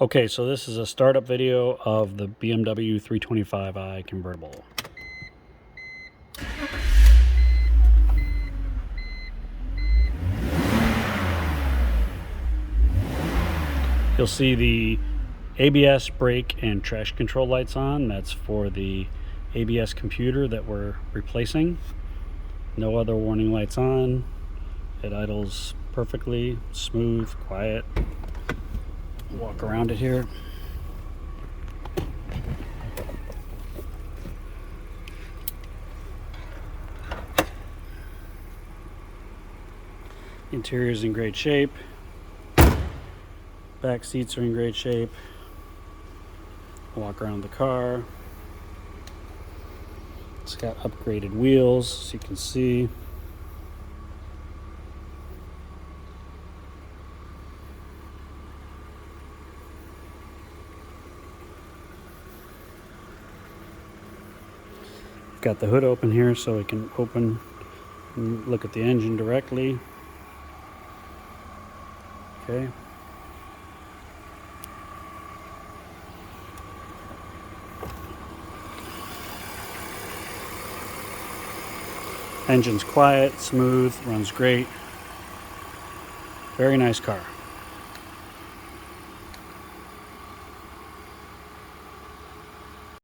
Okay, so this is a startup video of the BMW 325i convertible. You'll see the ABS, brake, and traction control lights on. That's for the ABS computer that we're replacing. No other warning lights on. It idles perfectly, smooth, quiet. Walk around it here. Interior is in great shape. Back seats are in great shape. Walk around the car. It's got upgraded wheels, as you can see. Got the hood open here so we can open and look at the engine directly. Okay. Engine's quiet, smooth, runs great. Very nice car.